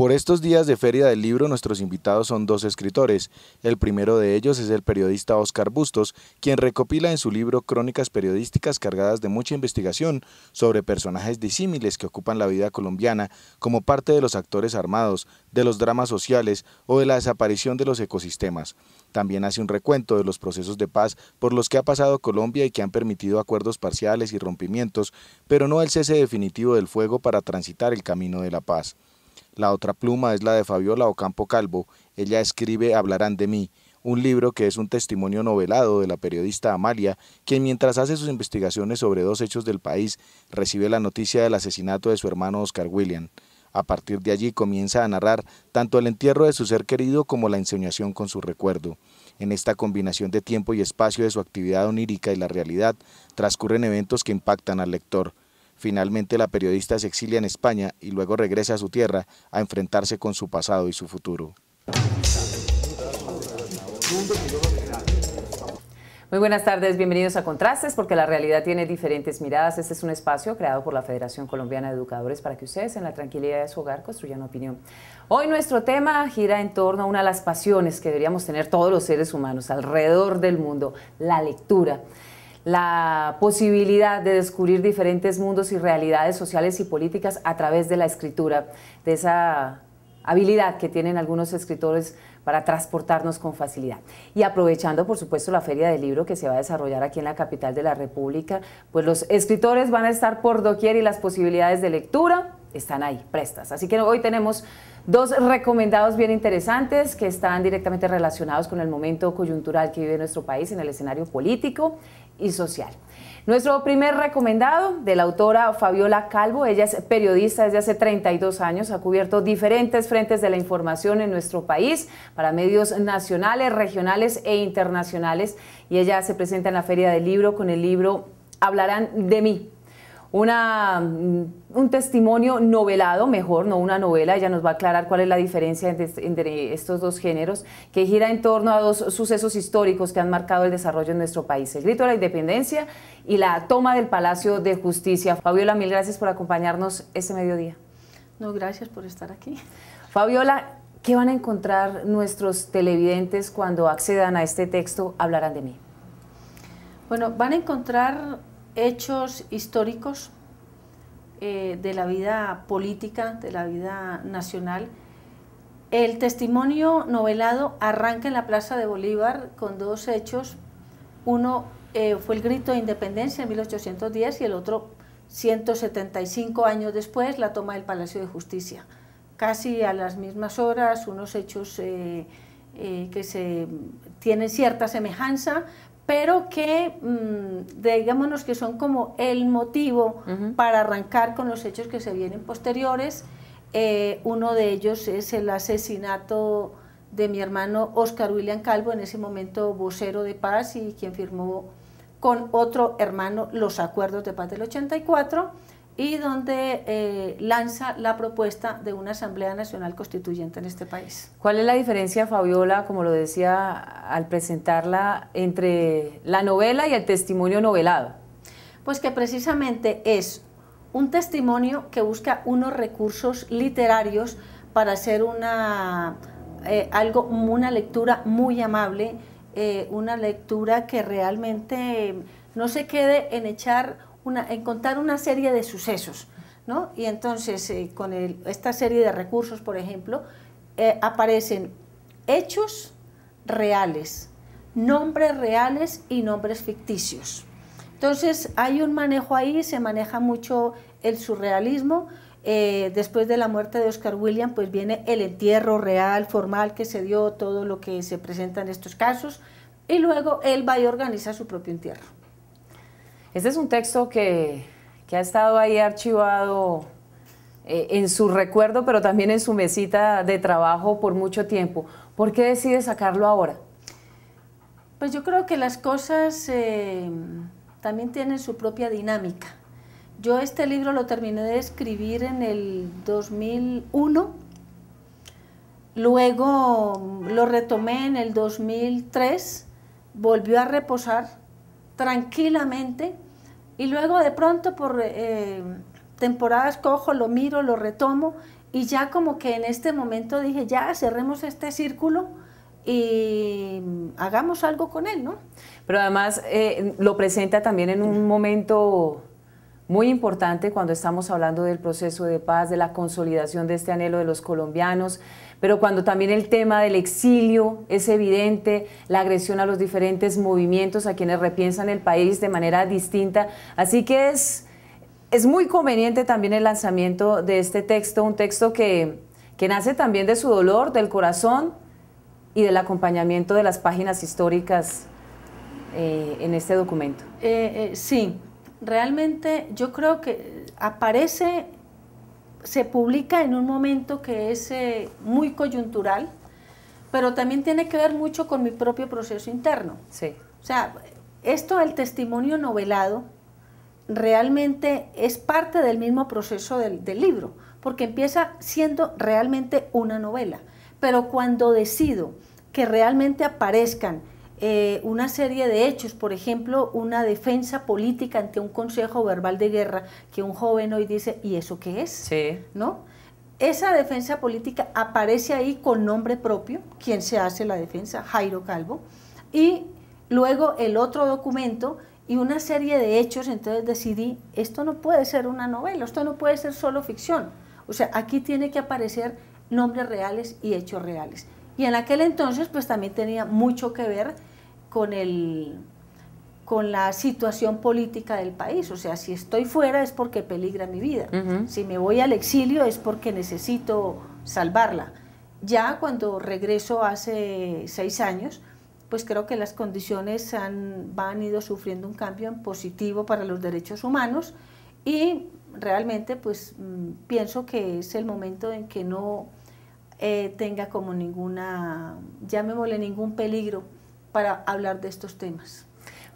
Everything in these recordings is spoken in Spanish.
Por estos días de Feria del Libro, nuestros invitados son dos escritores. El primero de ellos es el periodista Óscar Bustos, quien recopila en su libro crónicas periodísticas cargadas de mucha investigación sobre personajes disímiles que ocupan la vida colombiana como parte de los actores armados, de los dramas sociales o de la desaparición de los ecosistemas. También hace un recuento de los procesos de paz por los que ha pasado Colombia y que han permitido acuerdos parciales y rompimientos, pero no el cese definitivo del fuego para transitar el camino de la paz. La otra pluma es la de Fabiola Ocampo Calvo. Ella escribe Hablarán de mí, un libro que es un testimonio novelado de la periodista Amalia, quien mientras hace sus investigaciones sobre dos hechos del país, recibe la noticia del asesinato de su hermano Oscar William. A partir de allí comienza a narrar tanto el entierro de su ser querido como la ensoñación con su recuerdo. En esta combinación de tiempo y espacio de su actividad onírica y la realidad, transcurren eventos que impactan al lector. Finalmente la periodista se exilia en España y luego regresa a su tierra a enfrentarse con su pasado y su futuro. Muy buenas tardes, bienvenidos a Contrastes, porque la realidad tiene diferentes miradas. Este es un espacio creado por la Federación Colombiana de Educadores para que ustedes en la tranquilidad de su hogar construyan opinión. Hoy nuestro tema gira en torno a una de las pasiones que deberíamos tener todos los seres humanos alrededor del mundo, la lectura. La posibilidad de descubrir diferentes mundos y realidades sociales y políticas a través de la escritura, de esa habilidad que tienen algunos escritores para transportarnos con facilidad. Y aprovechando, por supuesto, la Feria del Libro que se va a desarrollar aquí en la capital de la República, pues los escritores van a estar por doquier y las posibilidades de lectura están ahí, prestas. Así que hoy tenemos dos recomendados bien interesantes que están directamente relacionados con el momento coyuntural que vive nuestro país en el escenario político y social. Nuestro primer recomendado, de la autora Fabiola Calvo. Ella es periodista desde hace 32 años, ha cubierto diferentes frentes de la información en nuestro país para medios nacionales, regionales e internacionales, y ella se presenta en la Feria del Libro con el libro Hablarán de mí. Un testimonio novelado, mejor, no una novela. Ella nos va a aclarar cuál es la diferencia entre estos dos géneros, que gira en torno a dos sucesos históricos que han marcado el desarrollo en nuestro país: el grito de la independencia y la toma del Palacio de Justicia. Fabiola, mil gracias por acompañarnos este mediodía. No, gracias por estar aquí. Fabiola, ¿qué van a encontrar nuestros televidentes cuando accedan a este texto Hablarán de mí? Bueno, van a encontrar hechos históricos de la vida política, de la vida nacional. El testimonio novelado arranca en la Plaza de Bolívar con dos hechos. Uno fue el grito de independencia en 1810 y el otro 175 años después, la toma del Palacio de Justicia. Casi a las mismas horas, unos hechos que tienen cierta semejanza, pero que digámonos que son como el motivo para arrancar con los hechos que se vienen posteriores. Uno de ellos es el asesinato de mi hermano Oscar William Calvo, en ese momento vocero de paz y quien firmó con otro hermano los acuerdos de paz del 84, y donde lanza la propuesta de una Asamblea Nacional Constituyente en este país. ¿Cuál es la diferencia, Fabiola, como lo decía al presentarla, entre la novela y el testimonio novelado? Pues que precisamente es un testimonio que busca unos recursos literarios para hacer una lectura muy amable, una lectura que realmente no se quede en contar una serie de sucesos, ¿no? Y entonces con esta serie de recursos, por ejemplo, aparecen hechos reales, nombres reales y nombres ficticios. Entonces hay un manejo ahí, se maneja mucho el surrealismo. Después de la muerte de Oscar William, pues viene el entierro real, formal, que se dio, todo lo que se presenta en estos casos, y luego él va y organiza su propio entierro. Este es un texto que ha estado ahí archivado en su recuerdo, pero también en su mesita de trabajo por mucho tiempo. ¿Por qué decide sacarlo ahora? Pues yo creo que las cosas también tienen su propia dinámica. Yo este libro lo terminé de escribir en el 2001, luego lo retomé en el 2003, volvió a reposar tranquilamente, y luego de pronto por temporadas cojo, lo miro, lo retomo, y ya como que en este momento dije, ya cerremos este círculo y hagamos algo con él, ¿no? Pero además lo presenta también en un momento muy importante cuando estamos hablando del proceso de paz, de la consolidación de este anhelo de los colombianos, pero cuando también el tema del exilio es evidente, la agresión a los diferentes movimientos, a quienes repiensan el país de manera distinta. Así que es muy conveniente también el lanzamiento de este texto, un texto que nace también de su dolor, del corazón y del acompañamiento de las páginas históricas en este documento. Sí, realmente yo creo que aparece, se publica en un momento que es muy coyuntural, pero también tiene que ver mucho con mi propio proceso interno. Sí. O sea, esto del testimonio novelado realmente es parte del mismo proceso del libro, porque empieza siendo realmente una novela, pero cuando decido que realmente aparezcan una serie de hechos, por ejemplo, una defensa política ante un consejo verbal de guerra, que un joven hoy dice, ¿y eso qué es? Sí. ¿No? Esa defensa política aparece ahí con nombre propio, quien se hace la defensa, Jairo Calvo, y luego el otro documento y una serie de hechos. Entonces decidí, esto no puede ser una novela, esto no puede ser solo ficción, o sea, aquí tiene que aparecer nombres reales y hechos reales. Y en aquel entonces pues también tenía mucho que ver con la situación política del país, o sea, si estoy fuera es porque peligra mi vida, si me voy al exilio es porque necesito salvarla. Ya cuando regreso hace 6 años, pues creo que las condiciones han ido sufriendo un cambio en positivo para los derechos humanos y realmente pues pienso que es el momento en que no tenga como ninguna, llamémosle ningún peligro para hablar de estos temas.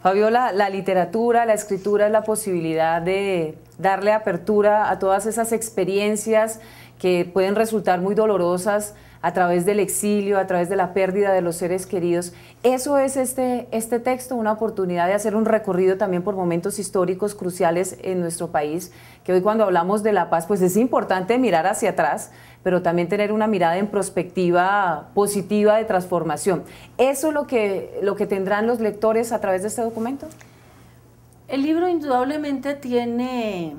Fabiola, la literatura, la escritura es la posibilidad de darle apertura a todas esas experiencias que pueden resultar muy dolorosas a través del exilio, a través de la pérdida de los seres queridos. Eso es este texto, una oportunidad de hacer un recorrido también por momentos históricos cruciales en nuestro país, que hoy cuando hablamos de la paz, pues es importante mirar hacia atrás, pero también tener una mirada en perspectiva positiva de transformación. ¿Eso es lo que tendrán los lectores a través de este documento? El libro indudablemente tiene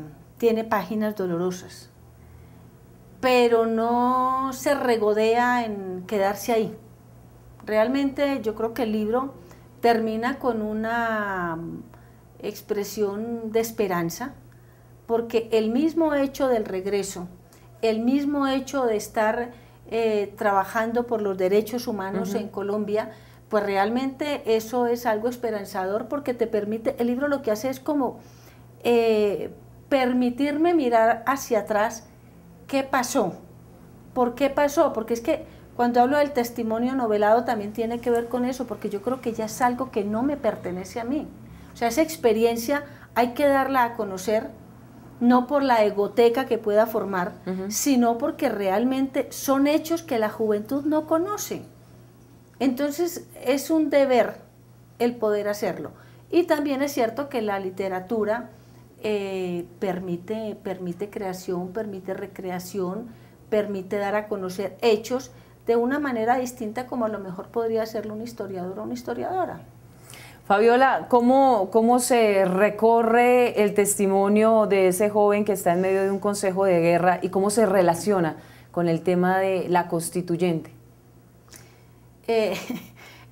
páginas dolorosas, pero no se regodea en quedarse ahí. Realmente yo creo que el libro termina con una expresión de esperanza, porque el mismo hecho del regreso, el mismo hecho de estar trabajando por los derechos humanos en Colombia, pues realmente eso es algo esperanzador, porque te permite, el libro lo que hace es como permitirme mirar hacia atrás qué pasó, por qué pasó, porque es que cuando hablo del testimonio novelado también tiene que ver con eso, porque yo creo que ya es algo que no me pertenece a mí. O sea, esa experiencia hay que darla a conocer, no por la egoteca que pueda formar, sino porque realmente son hechos que la juventud no conoce. Entonces es un deber el poder hacerlo. Y también es cierto que la literatura permite creación, permite recreación, permite dar a conocer hechos de una manera distinta como a lo mejor podría hacerlo un historiador o una historiadora. Fabiola, ¿cómo se recorre el testimonio de ese joven que está en medio de un consejo de guerra y cómo se relaciona con el tema de la constituyente?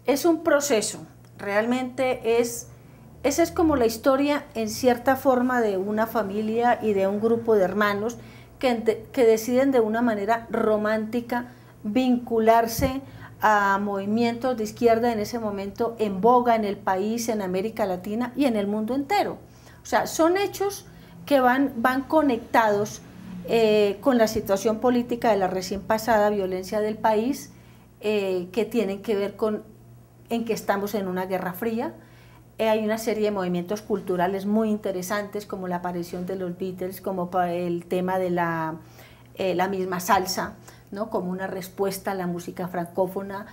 Es un proceso, realmente esa es como la historia en cierta forma de una familia y de un grupo de hermanos que deciden de una manera romántica vincularse a movimientos de izquierda en ese momento en boga en el país, en América Latina y en el mundo entero. O sea, son hechos que van conectados con la situación política de la recién pasada violencia del país, que tienen que ver en que estamos en una guerra fría. Hay una serie de movimientos culturales muy interesantes, como la aparición de los Beatles, como el tema de la misma salsa, ¿no? Como una respuesta a la música francófona.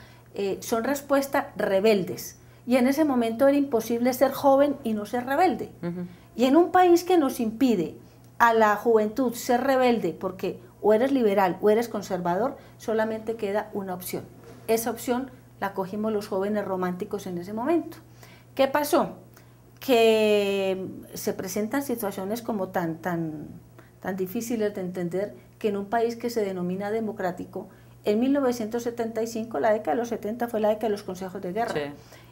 Son respuestas rebeldes, y en ese momento era imposible ser joven y no ser rebelde. Y en un país que nos impide a la juventud ser rebelde, porque o eres liberal o eres conservador, solamente queda una opción. Esa opción la cogimos los jóvenes románticos en ese momento. ¿Qué pasó? Que se presentan situaciones como tan difíciles de entender, que en un país que se denomina democrático, en 1975, la década de los 70 fue la década de los consejos de guerra, sí,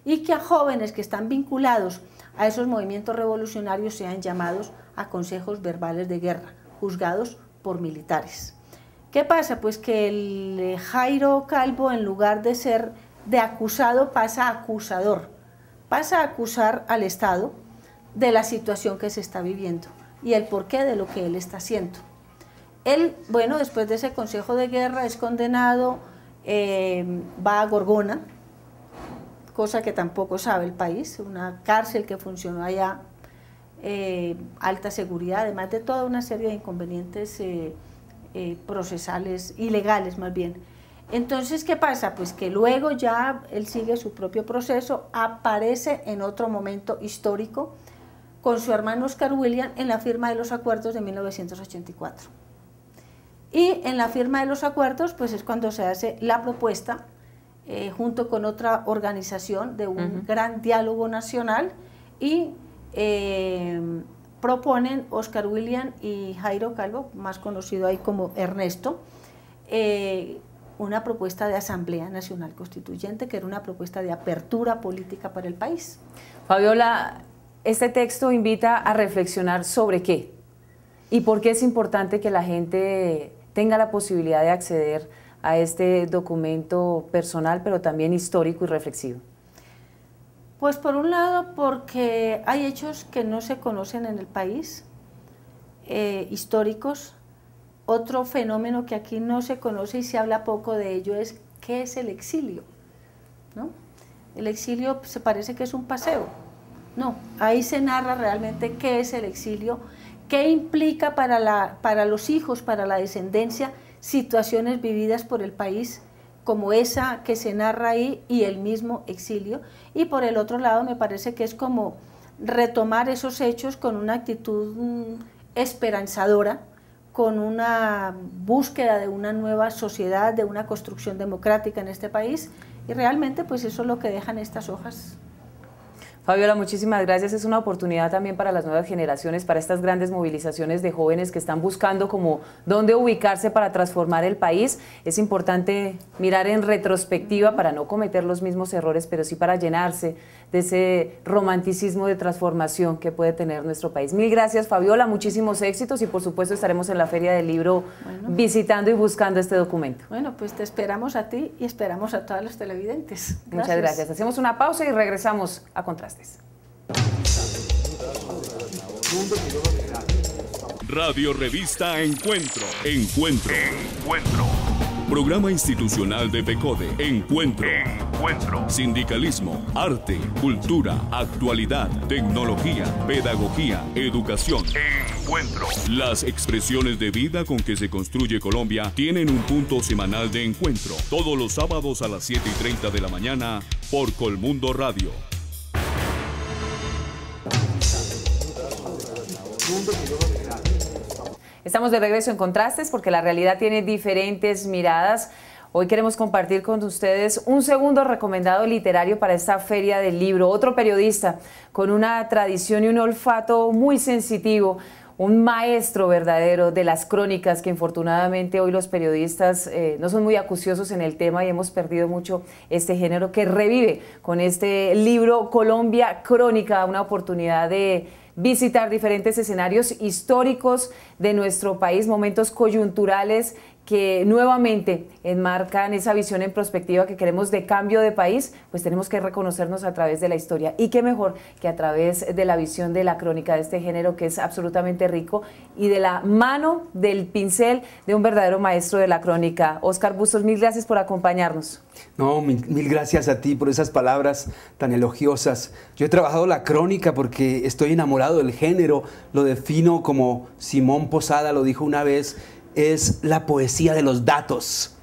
y que a jóvenes que están vinculados a esos movimientos revolucionarios sean llamados a consejos verbales de guerra, juzgados por militares. ¿Qué pasa? Pues que el Jairo Calvo, en lugar de ser de acusado, pasa a acusador, pasa a acusar al Estado de la situación que se está viviendo y el porqué de lo que él está haciendo. Él, bueno, después de ese consejo de guerra es condenado, va a Gorgona, cosa que tampoco sabe el país, una cárcel que funcionó allá, alta seguridad, además de toda una serie de inconvenientes procesales, ilegales más bien. Entonces, ¿qué pasa? Pues que luego ya él sigue su propio proceso, aparece en otro momento histórico con su hermano Oscar William en la firma de los acuerdos de 1984. Y en la firma de los acuerdos, pues es cuando se hace la propuesta, junto con otra organización, de un gran diálogo nacional, y proponen Oscar William y Jairo Calvo, más conocido ahí como Ernesto, una propuesta de Asamblea Nacional Constituyente, que era una propuesta de apertura política para el país. Fabiola, este texto invita a reflexionar sobre qué y por qué es importante que la gente tenga la posibilidad de acceder a este documento personal, pero también histórico y reflexivo. Pues por un lado porque hay hechos que no se conocen en el país, históricos. Otro fenómeno que aquí no se conoce y se habla poco de ello es ¿qué es el exilio? ¿No? El exilio se parece que es un paseo. No, ahí se narra realmente qué es el exilio, qué implica para los hijos, para la descendencia, situaciones vividas por el país, como esa que se narra ahí y el mismo exilio. Y por el otro lado me parece que es como retomar esos hechos con una actitud esperanzadora, con una búsqueda de una nueva sociedad, de una construcción democrática en este país, y realmente pues eso es lo que dejan estas hojas. Fabiola, muchísimas gracias. Es una oportunidad también para las nuevas generaciones, para estas grandes movilizaciones de jóvenes que están buscando como dónde ubicarse para transformar el país. Es importante mirar en retrospectiva para no cometer los mismos errores, pero sí para llenarse de ese romanticismo de transformación que puede tener nuestro país. Mil gracias, Fabiola, muchísimos éxitos y por supuesto estaremos en la Feria del Libro visitando y buscando este documento. Bueno, pues te esperamos a ti y esperamos a todos los televidentes. Gracias. Muchas gracias. Hacemos una pausa y regresamos a Contrastes. Radio Revista Encuentro. Programa institucional de PECODE. Encuentro. Sindicalismo, arte, cultura, actualidad, tecnología, pedagogía, educación. Encuentro. Las expresiones de vida con que se construye Colombia tienen un punto semanal de encuentro. Todos los sábados a las 7:30 de la mañana por Colmundo Radio. Estamos de regreso en Contrastes porque la realidad tiene diferentes miradas. Hoy queremos compartir con ustedes un segundo recomendado literario para esta Feria del Libro. Otro periodista con una tradición y un olfato muy sensitivo, un maestro verdadero de las crónicas, que infortunadamente hoy los periodistas no son muy acuciosos en el tema y hemos perdido mucho este género, que revive con este libro Colombia Crónica, una oportunidad de visitar diferentes escenarios históricos de nuestro país, momentos coyunturales que nuevamente enmarcan esa visión en perspectiva que queremos de cambio de país. Pues tenemos que reconocernos a través de la historia, y qué mejor que a través de la visión de la crónica, de este género que es absolutamente rico, y de la mano del pincel de un verdadero maestro de la crónica. Óscar Bustos, mil gracias por acompañarnos. No, mil gracias a ti por esas palabras tan elogiosas. Yo he trabajado la crónica porque estoy enamorado del género, lo defino como Simón Posada lo dijo una vez, es la poesía de los datos.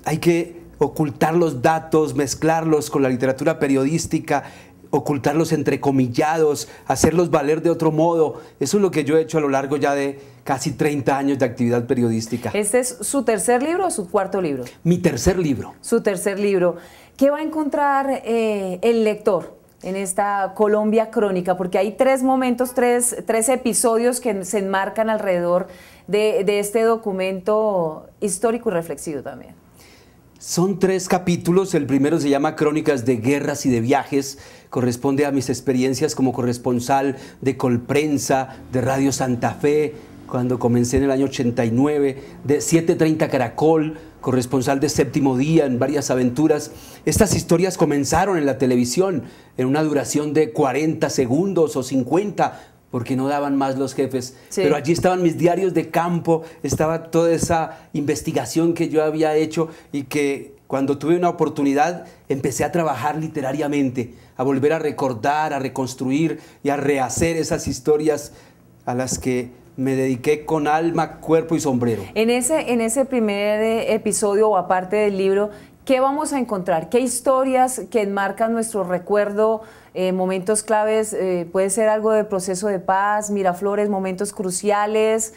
Hay que ocultar los datos, mezclarlos con la literatura periodística, ocultar los entrecomillados, hacerlos valer de otro modo. Eso es lo que yo he hecho a lo largo ya de casi 30 años de actividad periodística. ¿Este es su tercer libro o su cuarto libro? Mi tercer libro. Su tercer libro. ¿Qué va a encontrar el lector en esta Colombia Crónica? Porque hay tres momentos, tres episodios que se enmarcan alrededor de este documento histórico y reflexivo también. Son 3 capítulos. El primero se llama Crónicas de Guerras y de Viajes. Corresponde a mis experiencias como corresponsal de Colprensa, de Radio Santa Fe, cuando comencé en el año 89, de 7:30 Caracol, corresponsal de Séptimo Día en varias aventuras. Estas historias comenzaron en la televisión en una duración de 40 segundos o 50, porque no daban más los jefes. Sí. Pero allí estaban mis diarios de campo, estaba toda esa investigación que yo había hecho y que cuando tuve una oportunidad empecé a trabajar literariamente, a volver a recordar, a reconstruir y a rehacer esas historias a las que me dediqué con alma, cuerpo y sombrero. En ese primer episodio o aparte del libro, ¿qué vamos a encontrar? ¿Qué historias que enmarcan nuestro recuerdo? Momentos claves, puede ser algo de proceso de paz, Miraflores, momentos cruciales,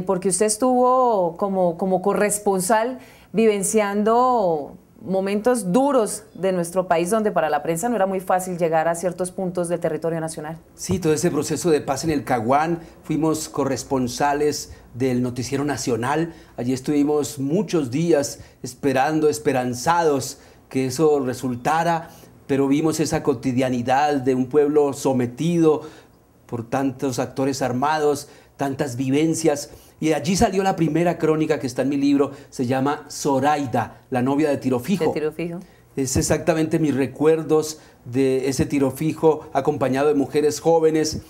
porque usted estuvo como corresponsal vivenciando momentos duros de nuestro país donde para la prensa no era muy fácil llegar a ciertos puntos del territorio nacional. Sí, todo ese proceso de paz en el Caguán, fuimos corresponsales del Noticiero Nacional, allí estuvimos muchos días esperando, esperanzados que eso resultara, pero vimos esa cotidianidad de un pueblo sometido por tantos actores armados, tantas vivencias. Y de allí salió la primera crónica que está en mi libro, se llama Zoraida, la novia de Tiro Fijo. De Tiro Fijo. Es exactamente mis recuerdos de ese tiro fijo acompañado de mujeres jóvenes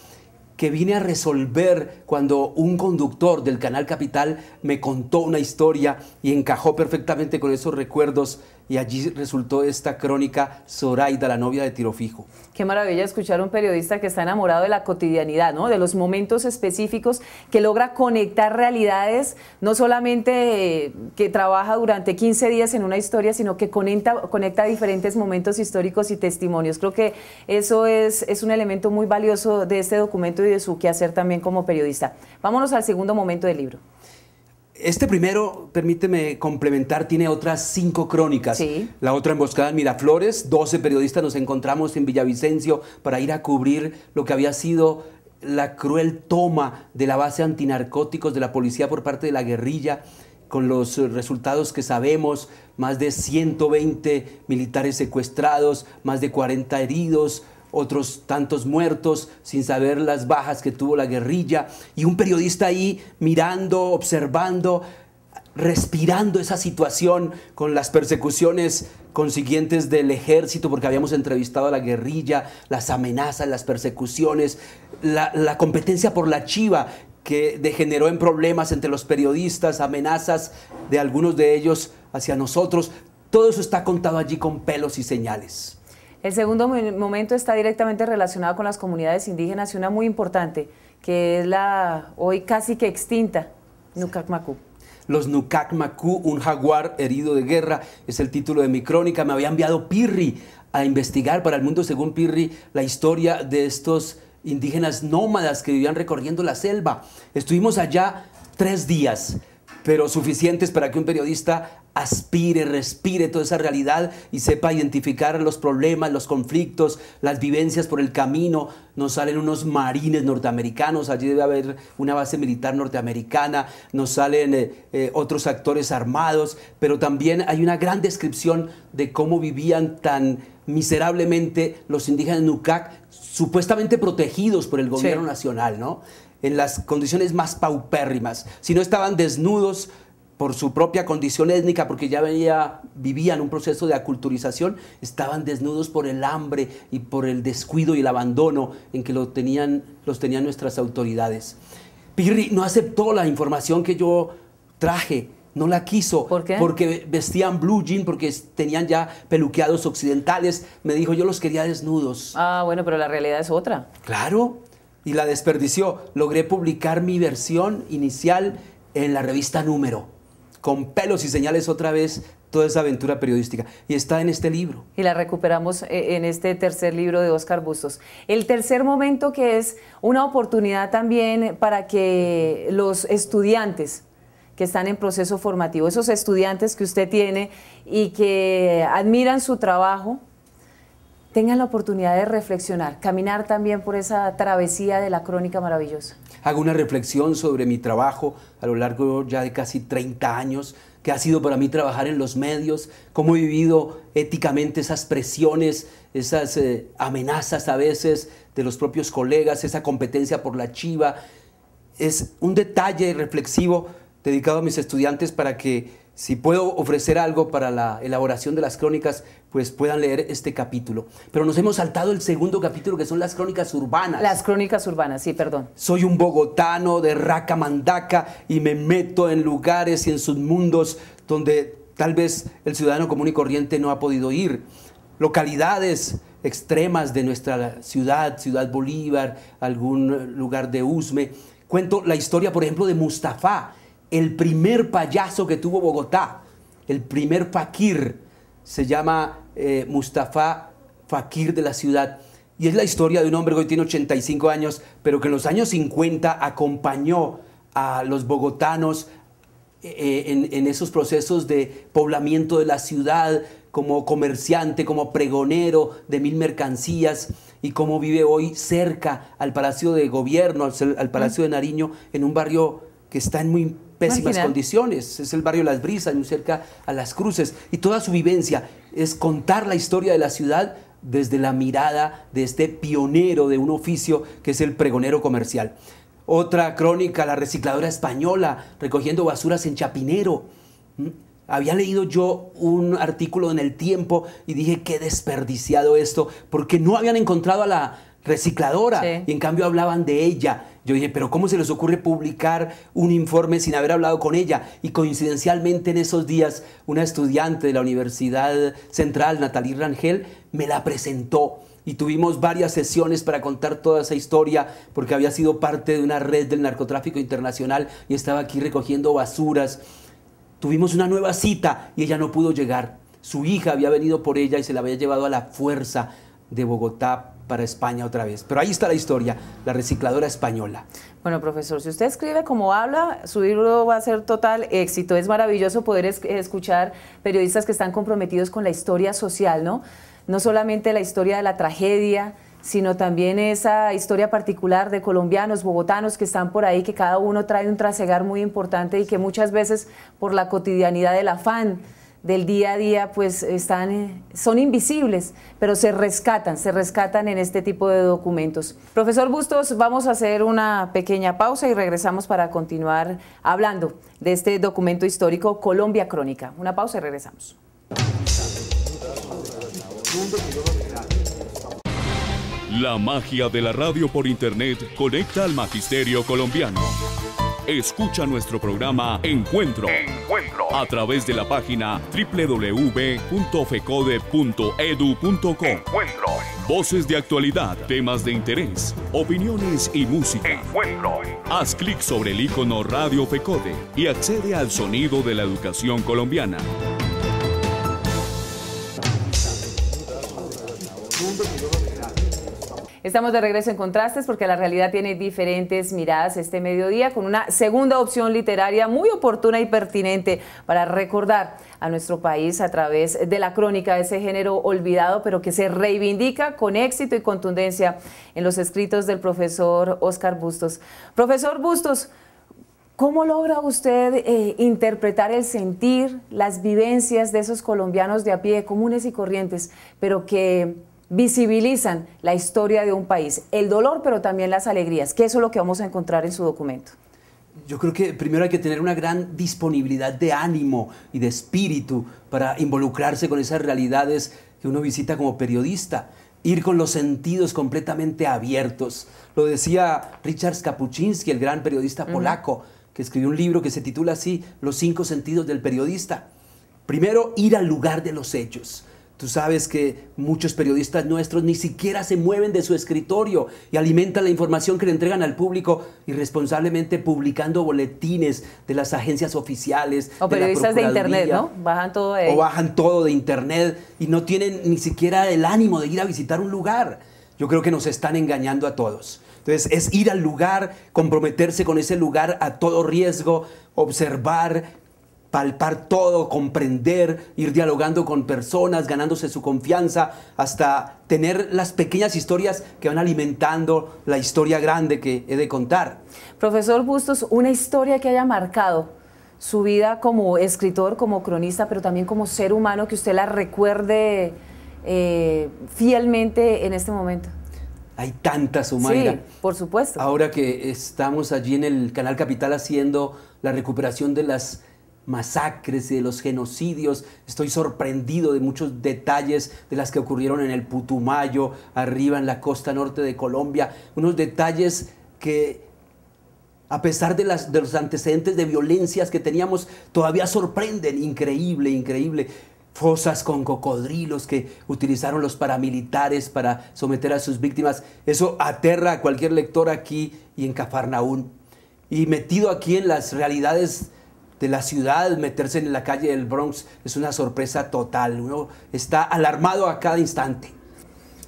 que vine a resolver cuando un conductor del Canal Capital me contó una historia y encajó perfectamente con esos recuerdos. Y allí resultó esta crónica, Zoraida, la novia de Tiro Fijo. Qué maravilla escuchar a un periodista que está enamorado de la cotidianidad, ¿no? De los momentos específicos, que logra conectar realidades, no solamente que trabaja durante 15 días en una historia, sino que conecta diferentes momentos históricos y testimonios. Creo que eso es un elemento muy valioso de este documento y de su quehacer también como periodista. Vámonos al segundo momento del libro. Este primero, permíteme complementar, tiene otras 5 crónicas. Sí. La otra emboscada en Miraflores, 12 periodistas nos encontramos en Villavicencio para ir a cubrir lo que había sido la cruel toma de la base antinarcóticos de la policía por parte de la guerrilla, con los resultados que sabemos, más de 120 militares secuestrados, más de 40 heridos, otros tantos muertos, sin saber las bajas que tuvo la guerrilla, y un periodista ahí mirando, observando, respirando esa situación con las persecuciones consiguientes del ejército, porque habíamos entrevistado a la guerrilla, las amenazas, las persecuciones, la competencia por la chiva que degeneró en problemas entre los periodistas, amenazas de algunos de ellos hacia nosotros. Todo eso está contado allí con pelos y señales. El segundo momento está directamente relacionado con las comunidades indígenas y una muy importante, que es la hoy casi que extinta Nucacmacú. Los Nucacmacú, un jaguar herido de guerra, es el título de mi crónica. Me había enviado Pirri a investigar para El Mundo Según Pirri la historia de estos indígenas nómadas que vivían recorriendo la selva. Estuvimos allá 3 días, pero suficientes para que un periodista aspire, respire toda esa realidad y sepa identificar los problemas, los conflictos, las vivencias por el camino. Nos salen unos marines norteamericanos, allí debe haber una base militar norteamericana, nos salen otros actores armados, pero también hay una gran descripción de cómo vivían tan miserablemente los indígenas Nucac, supuestamente protegidos por el gobierno nacional, ¿no? En las condiciones más paupérrimas. Si no estaban desnudos por su propia condición étnica, porque ya vivían un proceso de aculturización, estaban desnudos por el hambre y por el descuido y el abandono en que los tenían nuestras autoridades. Pirri no aceptó la información que yo traje, no la quiso. ¿Por qué? Porque vestían blue jean, porque tenían ya peluqueados occidentales. Me dijo, yo los quería desnudos. Ah, bueno, pero la realidad es otra. Claro, y la desperdició. Logré publicar mi versión inicial en la revista Número, con pelos y señales otra vez toda esa aventura periodística. Y está en este libro. Y la recuperamos en este tercer libro de Óscar Bustos. El tercer momento, que es una oportunidad también para que los estudiantes que están en proceso formativo, esos estudiantes que usted tiene y que admiran su trabajo, tengan la oportunidad de reflexionar, caminar también por esa travesía de la crónica maravillosa. Hago una reflexión sobre mi trabajo a lo largo ya de casi 30 años, que ha sido para mí trabajar en los medios, cómo he vivido éticamente esas presiones, esas amenazas a veces de los propios colegas, esa competencia por la chiva. Es un detalle reflexivo dedicado a mis estudiantes para que, si puedo ofrecer algo para la elaboración de las crónicas, pues puedan leer este capítulo. Pero nos hemos saltado el segundo capítulo, que son las crónicas urbanas. Las crónicas urbanas, sí, perdón. Soy un bogotano de raca mandaca y me meto en lugares y en submundos donde tal vez el ciudadano común y corriente no ha podido ir. Localidades extremas de nuestra ciudad, Ciudad Bolívar, algún lugar de Usme. Cuento la historia, por ejemplo, de Mustafa, el primer payaso que tuvo Bogotá, el primer fakir. Se llama Mustafa Fakir de la ciudad. Y es la historia de un hombre que hoy tiene 85 años, pero que en los años 50 acompañó a los bogotanos en esos procesos de poblamiento de la ciudad, como comerciante, como pregonero de 1000 mercancías, y cómo vive hoy cerca al Palacio de Gobierno, al Palacio de Nariño, en un barrio que está en muy pésimas condiciones. Es el barrio Las Brisas, muy cerca a Las Cruces. Y toda su vivencia es contar la historia de la ciudad desde la mirada de este pionero de un oficio que es el pregonero comercial. Otra crónica, la recicladora española, recogiendo basuras en Chapinero. Había leído yo un artículo en El Tiempo y dije, qué desperdiciado esto, porque no habían encontrado a la recicladora, sí, y en cambio hablaban de ella. Yo dije, pero ¿cómo se les ocurre publicar un informe sin haber hablado con ella? Y coincidencialmente en esos días una estudiante de la Universidad Central, Natalie Rangel, me la presentó y tuvimos varias sesiones para contar toda esa historia, porque había sido parte de una red del narcotráfico internacional y estaba aquí recogiendo basuras. Tuvimos una nueva cita y ella no pudo llegar. Su hija había venido por ella y se la había llevado a la fuerza de Bogotá para España otra vez. Pero ahí está la historia, la recicladora española. Bueno, profesor, si usted escribe como habla, su libro va a ser total éxito. Es maravilloso poder escuchar periodistas que están comprometidos con la historia social, ¿no? No solamente la historia de la tragedia, sino también esa historia particular de colombianos, bogotanos que están por ahí, que cada uno trae un trasegar muy importante y que muchas veces por la cotidianidad del afán del día a día, pues son invisibles, pero se rescatan en este tipo de documentos. Profesor Bustos, vamos a hacer una pequeña pausa y regresamos para continuar hablando de este documento histórico Colombia Crónica. Una pausa y regresamos. La magia de la radio por internet conecta al magisterio colombiano. Escucha nuestro programa Encuentro a través de la página www.fecode.edu.co. Voces de actualidad, temas de interés, opiniones y música. Haz clic sobre el icono Radio Fecode y accede al sonido de la educación colombiana. Estamos de regreso en Contrastes, porque la realidad tiene diferentes miradas este mediodía, con una segunda opción literaria muy oportuna y pertinente para recordar a nuestro país a través de la crónica, de ese género olvidado, pero que se reivindica con éxito y contundencia en los escritos del profesor Óscar Bustos. Profesor Bustos, ¿cómo logra usted interpretar el sentir, las vivencias de esos colombianos de a pie, comunes y corrientes, pero que visibilizan la historia de un país, el dolor, pero también las alegrías, que eso es lo que vamos a encontrar en su documento? Yo creo que primero hay que tener una gran disponibilidad de ánimo y de espíritu para involucrarse con esas realidades que uno visita como periodista, ir con los sentidos completamente abiertos. Lo decía Richard Kapuczynski, el gran periodista polaco, que escribió un libro que se titula así, Los 5 sentidos del periodista. Primero, ir al lugar de los hechos. Tú sabes que muchos periodistas nuestros ni siquiera se mueven de su escritorio y alimentan la información que le entregan al público irresponsablemente publicando boletines de las agencias oficiales. O periodistas de internet, ¿no? Bajan todo de ahí. O bajan todo de internet y no tienen ni siquiera el ánimo de ir a visitar un lugar. Yo creo que nos están engañando a todos. Entonces es ir al lugar, comprometerse con ese lugar a todo riesgo, observar, palpar todo, comprender, ir dialogando con personas, ganándose su confianza, hasta tener las pequeñas historias que van alimentando la historia grande que he de contar. Profesor Bustos, una historia que haya marcado su vida como escritor, como cronista, pero también como ser humano, que usted la recuerde fielmente en este momento. Hay tantas, Humaira. Sí, por supuesto. Ahora que estamos allí en el Canal Capital haciendo la recuperación de las masacres y de los genocidios, estoy sorprendido de muchos detalles de las que ocurrieron en el Putumayo, arriba en la costa norte de Colombia, unos detalles que a pesar de los antecedentes de violencias que teníamos, todavía sorprenden. Increíble, increíble. Fosas con cocodrilos que utilizaron los paramilitares para someter a sus víctimas. Eso aterra a cualquier lector aquí y en Cafarnaún. Y metido aquí en las realidades de la ciudad, meterse en la calle del Bronx es una sorpresa total. Uno está alarmado a cada instante.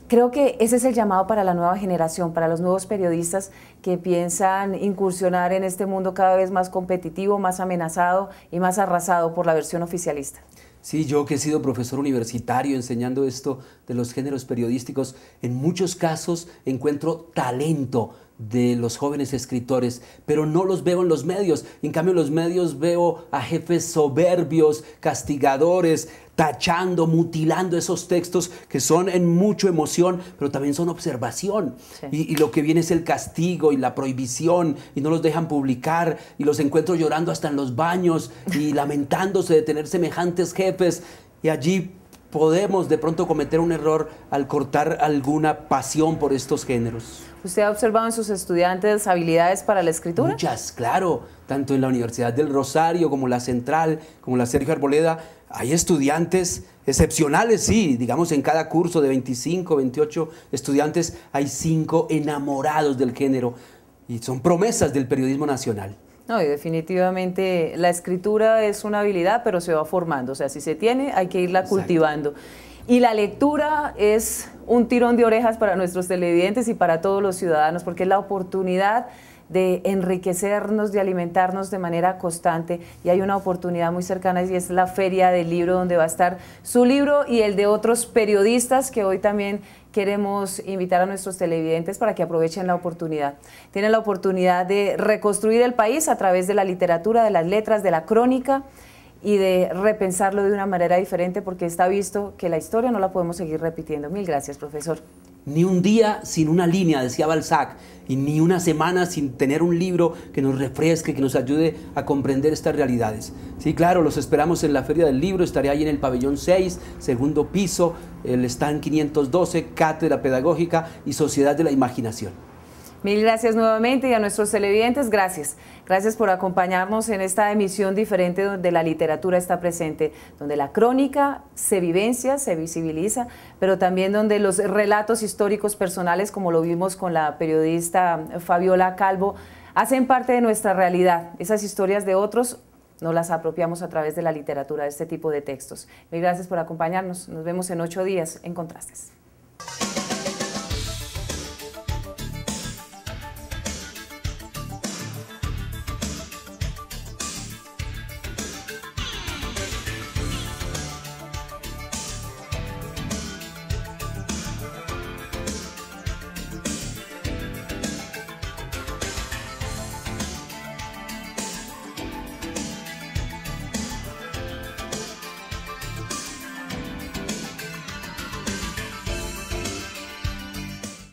Creo que ese es el llamado para la nueva generación, para los nuevos periodistas que piensan incursionar en este mundo cada vez más competitivo, más amenazado y más arrasado por la versión oficialista. Sí, yo que he sido profesor universitario enseñando esto de los géneros periodísticos, en muchos casos encuentro talento de los jóvenes escritores, pero no los veo en los medios. En cambio, en los medios veo a jefes soberbios, castigadores, tachando, mutilando esos textos que son en mucho emoción, pero también son observación. Sí. Y lo que viene es el castigo y la prohibición, y no los dejan publicar, y los encuentro llorando hasta en los baños y lamentándose de tener semejantes jefes, y allí podemos de pronto cometer un error al cortar alguna pasión por estos géneros. ¿Usted ha observado en sus estudiantes habilidades para la escritura? Muchas, claro. Tanto en la Universidad del Rosario como la Central, como la Sergio Arboleda, hay estudiantes excepcionales, sí. Digamos, en cada curso de 25, 28 estudiantes hay 5 enamorados del género. Y son promesas del periodismo nacional. No, y definitivamente la escritura es una habilidad, pero se va formando. O sea, si se tiene, hay que irla cultivando. Y la lectura es un tirón de orejas para nuestros televidentes y para todos los ciudadanos, porque es la oportunidad de enriquecernos, de alimentarnos de manera constante, y hay una oportunidad muy cercana y es la Feria del Libro, donde va a estar su libro y el de otros periodistas que hoy también queremos invitar a nuestros televidentes para que aprovechen la oportunidad. Tienen la oportunidad de reconstruir el país a través de la literatura, de las letras, de la crónica, y de repensarlo de una manera diferente, porque está visto que la historia no la podemos seguir repitiendo. Mil gracias, profesor. Ni un día sin una línea, decía Balzac, y ni una semana sin tener un libro que nos refresque, que nos ayude a comprender estas realidades. Sí, claro, los esperamos en la Feria del Libro. Estaré ahí en el pabellón 6, segundo piso, el stand 512, Cátedra Pedagógica y Sociedad de la Imaginación. Mil gracias nuevamente, y a nuestros televidentes, gracias. Gracias por acompañarnos en esta emisión diferente donde la literatura está presente, donde la crónica se vivencia, se visibiliza, pero también donde los relatos históricos personales, como lo vimos con la periodista Fabiola Calvo, hacen parte de nuestra realidad. Esas historias de otros nos las apropiamos a través de la literatura, de este tipo de textos. Mil gracias por acompañarnos. Nos vemos en 8 días en Contrastes.